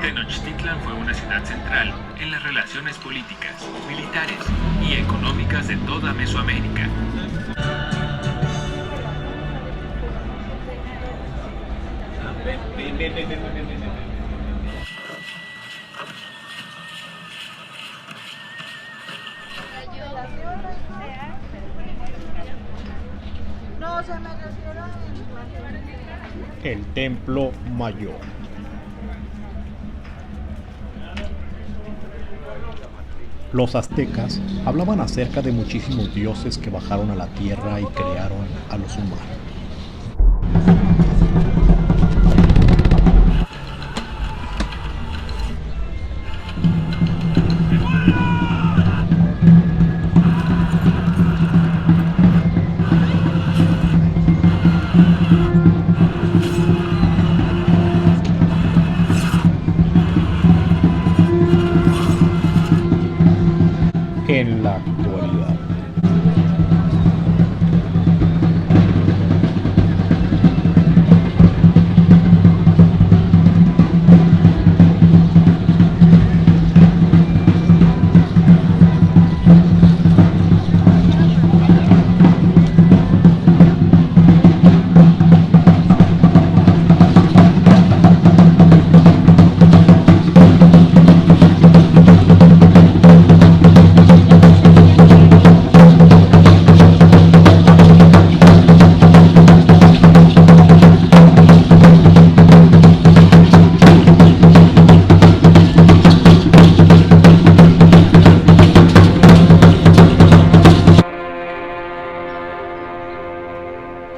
Tenochtitlan fue una ciudad central en las relaciones políticas, militares y económicas de toda Mesoamérica. No, se me refiero a... El Templo Mayor. Los aztecas hablaban acerca de muchísimos dioses que bajaron a la tierra y crearon a los humanos. En la actualidad,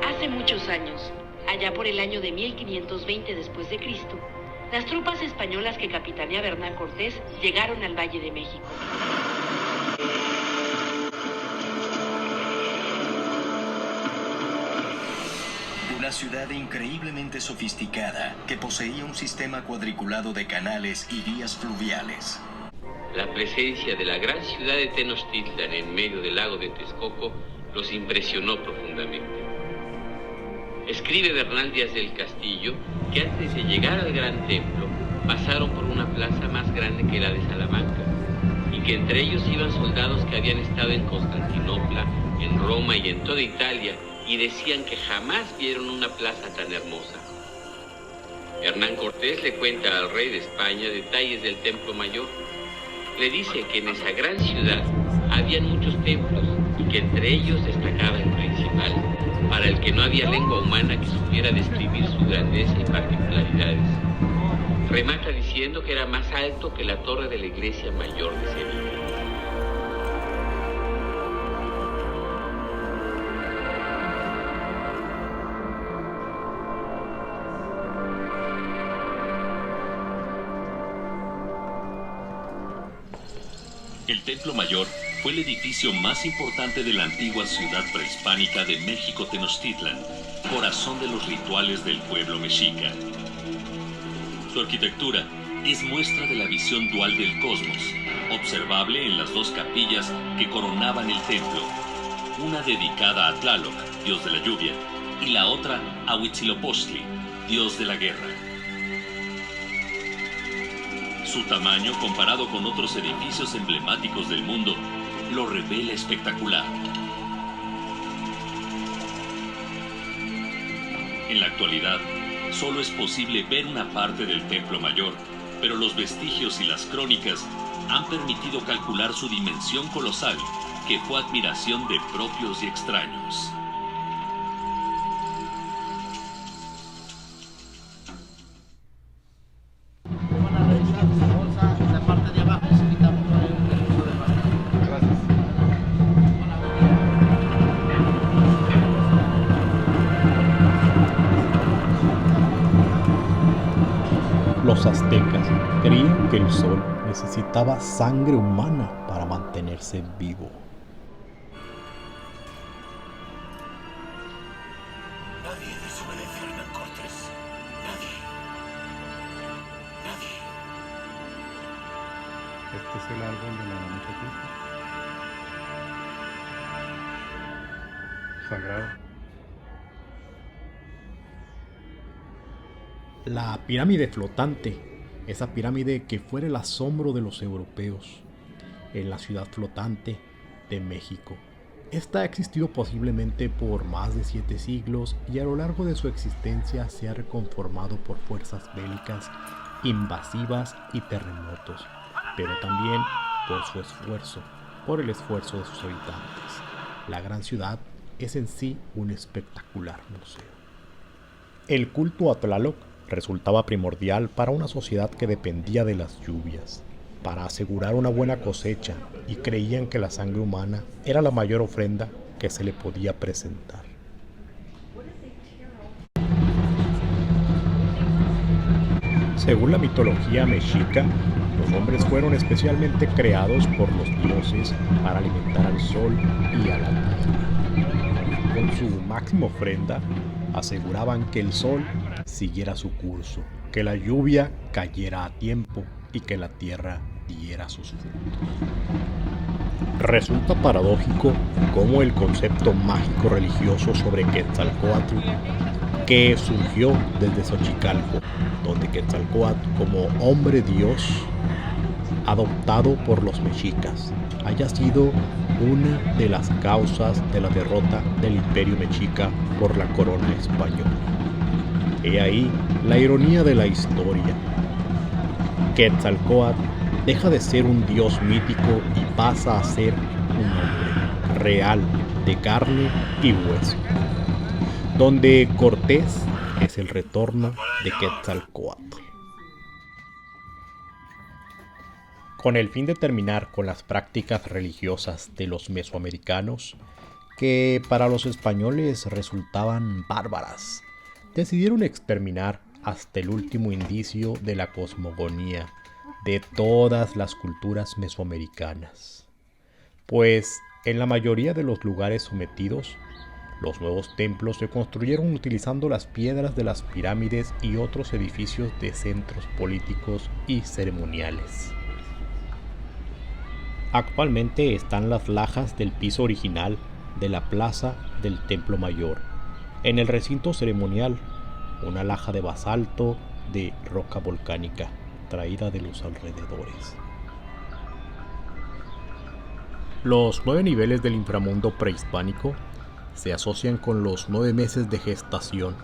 Hace muchos años, allá por el año de 1520 después de Cristo, las tropas españolas que capitaneaba Hernán Cortés llegaron al Valle de México. Una ciudad increíblemente sofisticada que poseía un sistema cuadriculado de canales y vías fluviales. La presencia de la gran ciudad de Tenochtitlan en medio del lago de Texcoco los impresionó profundamente. Escribe Bernal Díaz del Castillo que antes de llegar al gran templo pasaron por una plaza más grande que la de Salamanca y que entre ellos iban soldados que habían estado en Constantinopla, en Roma y en toda Italia y decían que jamás vieron una plaza tan hermosa. Hernán Cortés le cuenta al rey de España detalles del Templo Mayor. Le dice que en esa gran ciudad habían muchos templos y que entre ellos destacaba el principal, para el que no había lengua humana que supiera describir su grandeza y particularidades. Remata diciendo que era más alto que la torre de la iglesia mayor de Sevilla. El Templo Mayor fue el edificio más importante de la antigua ciudad prehispánica de México Tenochtitlan, corazón de los rituales del pueblo mexica. Su arquitectura es muestra de la visión dual del cosmos, observable en las dos capillas que coronaban el templo, una dedicada a Tlaloc, dios de la lluvia, y la otra a Huitzilopochtli, dios de la guerra. Su tamaño, comparado con otros edificios emblemáticos del mundo, lo revela espectacular. En la actualidad, solo es posible ver una parte del Templo Mayor, pero los vestigios y las crónicas han permitido calcular su dimensión colosal, que fue admiración de propios y extraños. Los aztecas creían que el sol necesitaba sangre humana para mantenerse vivo. Nadie desobedece a Hernán Cortés. Nadie. Nadie. Este es el árbol de la noche sagrado. La pirámide flotante esa pirámide que fuera el asombro de los europeos, en la ciudad flotante de México. Esta ha existido posiblemente por más de 7 siglos y a lo largo de su existencia se ha reconformado por fuerzas bélicas, invasivas y terremotos, pero también por el esfuerzo de sus habitantes. La gran ciudad es en sí un espectacular museo. El culto a Tlaloc resultaba primordial para una sociedad que dependía de las lluvias, para asegurar una buena cosecha, y creían que la sangre humana era la mayor ofrenda que se le podía presentar. Según la mitología mexica, los hombres fueron especialmente creados por los dioses para alimentar al sol y a la tierra. Con su máxima ofrenda, aseguraban que el sol siguiera su curso, que la lluvia cayera a tiempo y que la tierra diera sus frutos. Resulta paradójico cómo el concepto mágico religioso sobre Quetzalcóatl, que surgió desde Xochicalco, donde Quetzalcóatl como hombre dios adoptado por los mexicas, haya sido una de las causas de la derrota del imperio mexica por la corona española. He ahí la ironía de la historia. Quetzalcóatl deja de ser un dios mítico y pasa a ser un hombre real, de carne y hueso, donde Cortés es el retorno de Quetzalcóatl. Con el fin de terminar con las prácticas religiosas de los mesoamericanos, que para los españoles resultaban bárbaras, decidieron exterminar hasta el último indicio de la cosmogonía de todas las culturas mesoamericanas. Pues en la mayoría de los lugares sometidos, los nuevos templos se construyeron utilizando las piedras de las pirámides y otros edificios de centros políticos y ceremoniales. Actualmente están las lajas del piso original de la plaza del Templo Mayor. En el recinto ceremonial, una laja de basalto de roca volcánica traída de los alrededores. Los 9 niveles del inframundo prehispánico se asocian con los 9 meses de gestación.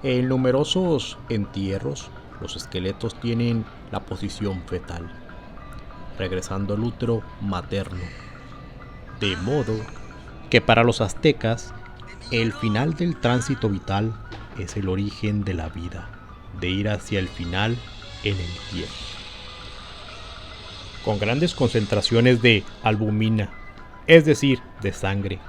En numerosos entierros, los esqueletos tienen la posición fetal, regresando al útero materno. De modo que para los aztecas, el final del tránsito vital es el origen de la vida, de ir hacia el final en el tiempo. Con grandes concentraciones de albumina, es decir, de sangre,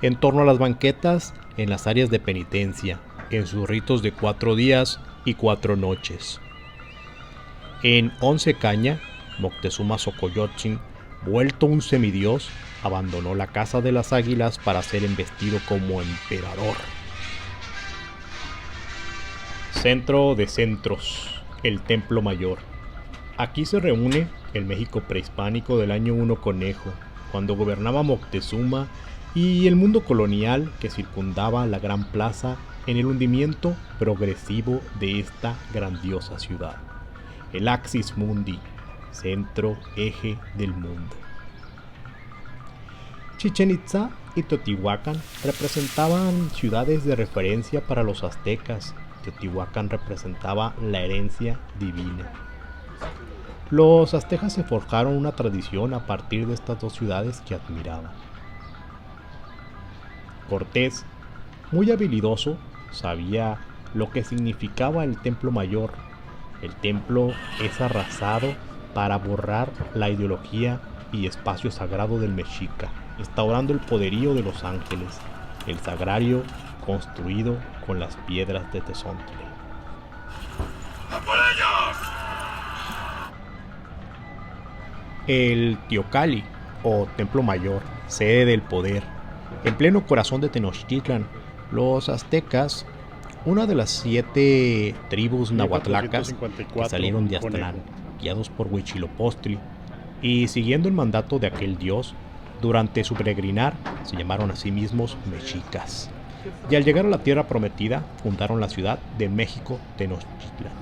en torno a las banquetas en las áreas de penitencia, en sus ritos de 4 días y 4 noches. En 11 Caña, Moctezuma Xocoyotzin, vuelto un semidios, abandonó la Casa de las Águilas para ser embestido como emperador. Centro de centros, el Templo Mayor. Aquí se reúne el México prehispánico del año 1 Conejo, cuando gobernaba Moctezuma, y el mundo colonial que circundaba la Gran Plaza en el hundimiento progresivo de esta grandiosa ciudad. El Axis Mundi, centro eje del mundo. Chichén Itzá y Teotihuacán representaban ciudades de referencia para los aztecas. Teotihuacán representaba la herencia divina. Los aztecas se forjaron una tradición a partir de estas dos ciudades que admiraban. Cortés, muy habilidoso, sabía lo que significaba el Templo Mayor. El templo es arrasado para borrar la ideología y espacio sagrado del mexica, instaurando el poderío de los ángeles, el sagrario construido con las piedras de Tezontle. El Teocalli, o Templo Mayor, sede del poder, en pleno corazón de Tenochtitlan, los aztecas, una de las 7 tribus nahuatlacas que salieron de Aztlán, guiados por Huitzilopochtli, y siguiendo el mandato de aquel dios, durante su peregrinar se llamaron a sí mismos mexicas, y al llegar a la tierra prometida fundaron la ciudad de México Tenochtitlan.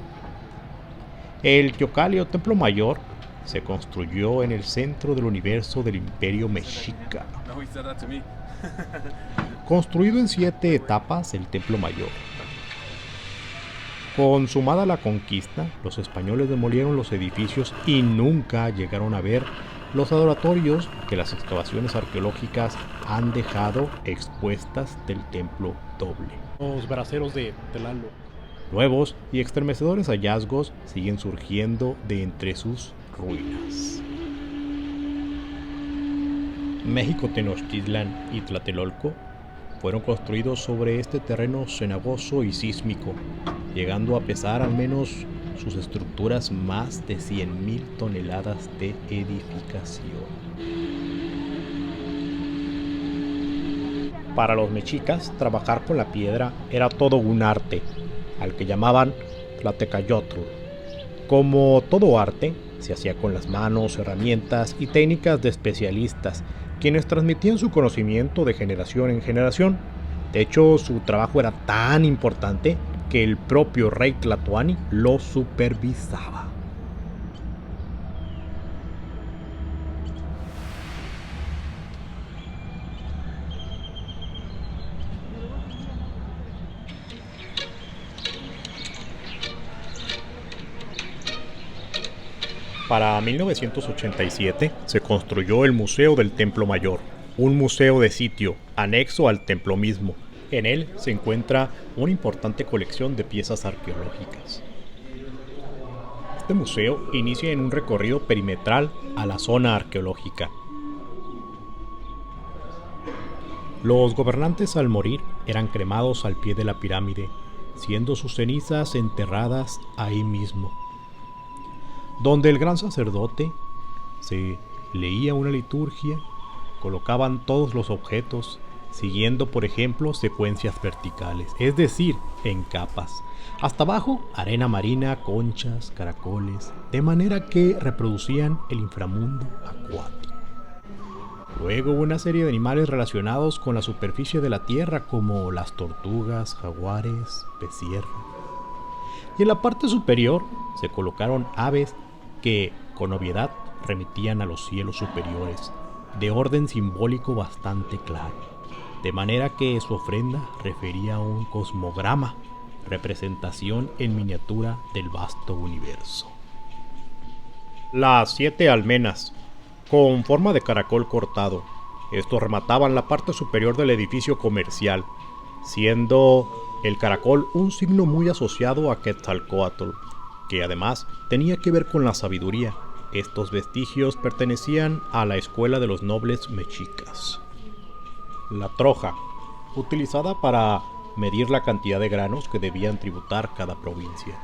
El Teocalli o Templo Mayor se construyó en el centro del universo del Imperio Mexica. Construido en 7 etapas, el Templo Mayor. Consumada la conquista, los españoles demolieron los edificios y nunca llegaron a ver los adoratorios que las excavaciones arqueológicas han dejado expuestas del templo doble. Los braceros de Tlaloc. Nuevos y estremecedores hallazgos siguen surgiendo de entre sus ruinas. México Tenochtitlan y Tlatelolco fueron construidos sobre este terreno cenagoso y sísmico, llegando a pesar al menos sus estructuras más de 100,000 toneladas de edificación. Para los mexicas, trabajar con la piedra era todo un arte, al que llamaban Tlatecayotl. Como todo arte, se hacía con las manos, herramientas y técnicas de especialistas, quienes transmitían su conocimiento de generación en generación. De hecho, su trabajo era tan importante que el propio rey Tlatoani lo supervisaba. Para 1987 se construyó el Museo del Templo Mayor, un museo de sitio anexo al templo mismo. En él se encuentra una importante colección de piezas arqueológicas. Este museo inicia en un recorrido perimetral a la zona arqueológica. Los gobernantes al morir eran cremados al pie de la pirámide, siendo sus cenizas enterradas ahí mismo, donde el gran sacerdote se leía una liturgia, colocaban todos los objetos, siguiendo por ejemplo secuencias verticales, es decir, en capas. Hasta abajo, arena marina, conchas, caracoles, de manera que reproducían el inframundo acuático. Luego una serie de animales relacionados con la superficie de la tierra, como las tortugas, jaguares, pecierros. Y en la parte superior se colocaron aves que, con obviedad, remitían a los cielos superiores, de orden simbólico bastante claro, de manera que su ofrenda refería a un cosmograma, representación en miniatura del vasto universo. Las 7 almenas, con forma de caracol cortado, estos remataban la parte superior del edificio comercial, siendo el caracol un signo muy asociado a Quetzalcóatl, que además tenía que ver con la sabiduría. Estos vestigios pertenecían a la escuela de los nobles mexicas. La troja, utilizada para medir la cantidad de granos que debían tributar cada provincia.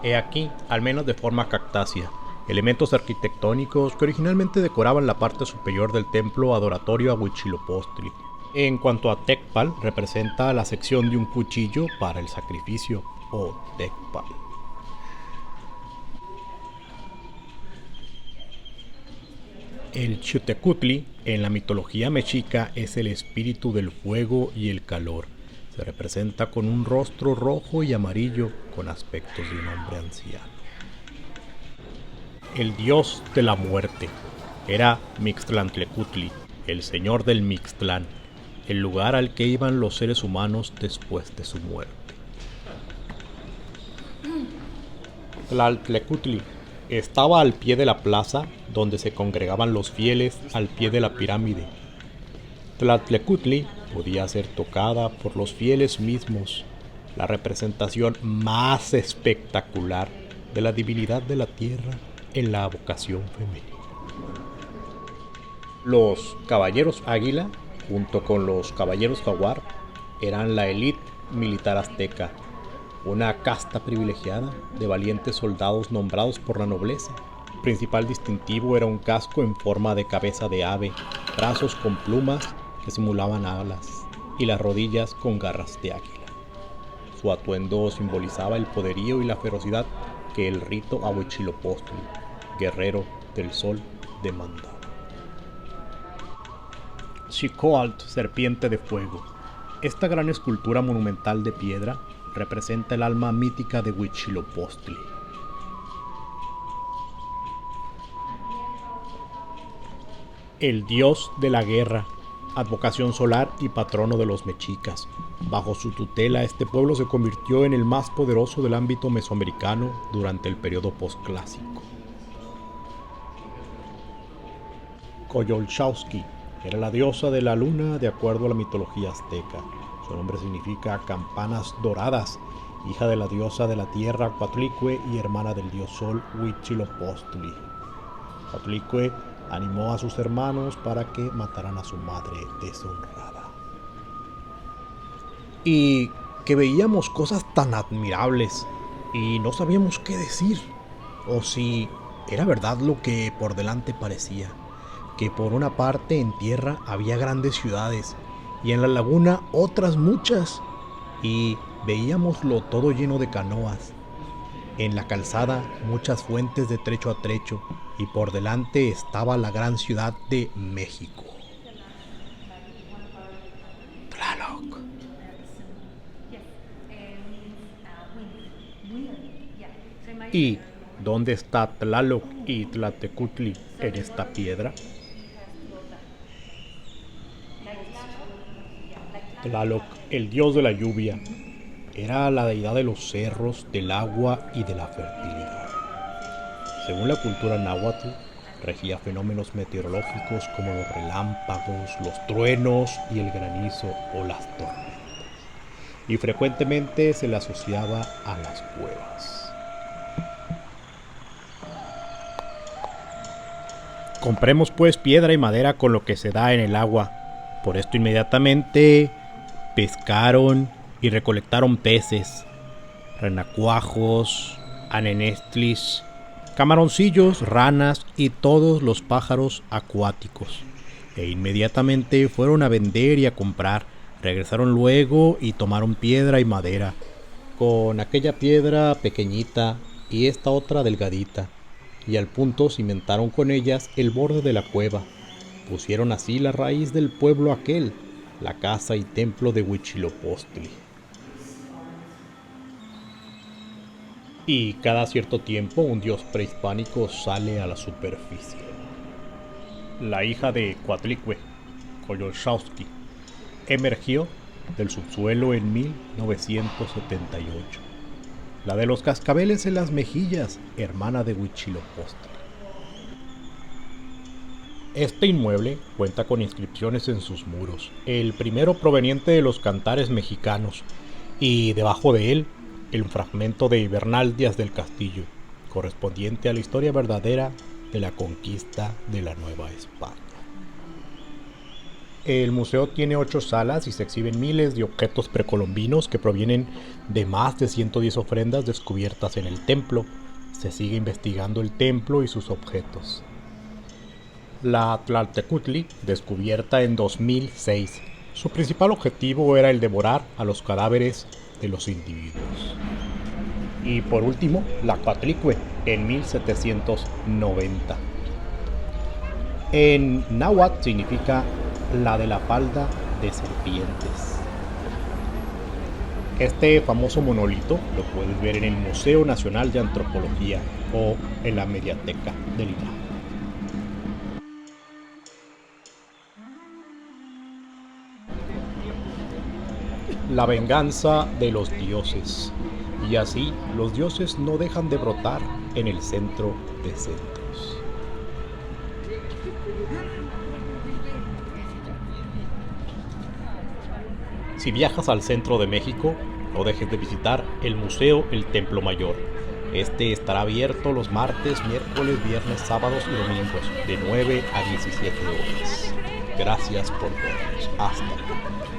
He aquí, al menos de forma cactácea, elementos arquitectónicos que originalmente decoraban la parte superior del templo adoratorio a Huitzilopochtli. En cuanto a Tecpal, representa la sección de un cuchillo para el sacrificio, o Tecpal. El Xiuhtecutli en la mitología mexica es el espíritu del fuego y el calor. Se representa con un rostro rojo y amarillo con aspectos de un hombre anciano. El dios de la muerte era Mixtlantecutli, el señor del Mixtlán, el lugar al que iban los seres humanos después de su muerte. Tlaltlecutli estaba al pie de la plaza donde se congregaban los fieles al pie de la pirámide. Tlaltlecutli podía ser tocada por los fieles mismos, la representación más espectacular de la divinidad de la tierra en la vocación femenina. Los caballeros águila, junto con los caballeros jaguar, eran la élite militar azteca, una casta privilegiada de valientes soldados nombrados por la nobleza. El principal distintivo era un casco en forma de cabeza de ave, brazos con plumas que simulaban alas y las rodillas con garras de águila. Su atuendo simbolizaba el poderío y la ferocidad que el rito a Huitzilopochtli, guerrero del sol, demandaba. Xicoatl, serpiente de fuego. Esta gran escultura monumental de piedra representa el alma mítica de Huitzilopochtli. el dios de la guerra, advocación solar y patrono de los mexicas. Bajo su tutela, este pueblo se convirtió en el más poderoso del ámbito mesoamericano durante el periodo posclásico. Coyolxauhqui era la diosa de la luna de acuerdo a la mitología azteca. Su nombre significa campanas doradas, hija de la diosa de la tierra Coatlicue y hermana del dios sol Huitzilopochtli. Coatlicue animó a sus hermanos para que mataran a su madre deshonrada. Y que veíamos cosas tan admirables y no sabíamos qué decir, o si era verdad lo que por delante parecía, que por una parte en tierra había grandes ciudades y en la laguna otras muchas, y veíamoslo todo lleno de canoas. En la calzada muchas fuentes de trecho a trecho, y por delante estaba la gran ciudad de México. Tlaloc. ¿Y dónde está Tlaloc y Tlatecutli en esta piedra? Tlaloc, el dios de la lluvia, era la deidad de los cerros, del agua y de la fertilidad. Según la cultura náhuatl, regía fenómenos meteorológicos como los relámpagos, los truenos y el granizo o las tormentas. Y frecuentemente se le asociaba a las cuevas. Compremos pues piedra y madera con lo que se da en el agua. Por esto inmediatamente pescaron y recolectaron peces, renacuajos, anenestlis, camaroncillos, ranas y todos los pájaros acuáticos. E inmediatamente fueron a vender y a comprar. Regresaron luego y tomaron piedra y madera, con aquella piedra pequeñita y esta otra delgadita, y al punto cimentaron con ellas el borde de la cueva. Pusieron así la raíz del pueblo aquel, la casa y templo de Huitzilopochtli. Y cada cierto tiempo un dios prehispánico sale a la superficie. La hija de Coatlicue, Coyolxauhqui, emergió del subsuelo en 1978. La de los cascabeles en las mejillas, hermana de Huitzilopochtli. Este inmueble cuenta con inscripciones en sus muros, el primero proveniente de los cantares mexicanos, y debajo de él el fragmento de Bernal Díaz del Castillo, correspondiente a la historia verdadera de la conquista de la Nueva España. El museo tiene 8 salas y se exhiben miles de objetos precolombinos que provienen de más de 110 ofrendas descubiertas en el templo. Se sigue investigando el templo y sus objetos. La Tlaltecutli, descubierta en 2006, su principal objetivo era el devorar a los cadáveres de los individuos. Y por último, la Coatlicue, en 1790. En náhuatl significa la de la falda de serpientes. Este famoso monolito lo puedes ver en el Museo Nacional de Antropología o en la Mediateca del INAH. La venganza de los dioses. Y así, los dioses no dejan de brotar en el centro de centros. Si viajas al centro de México, no dejes de visitar el Museo El Templo Mayor. Este estará abierto los martes, miércoles, viernes, sábados y domingos, de 9 a 17 horas. Gracias por vernos. Hasta luego.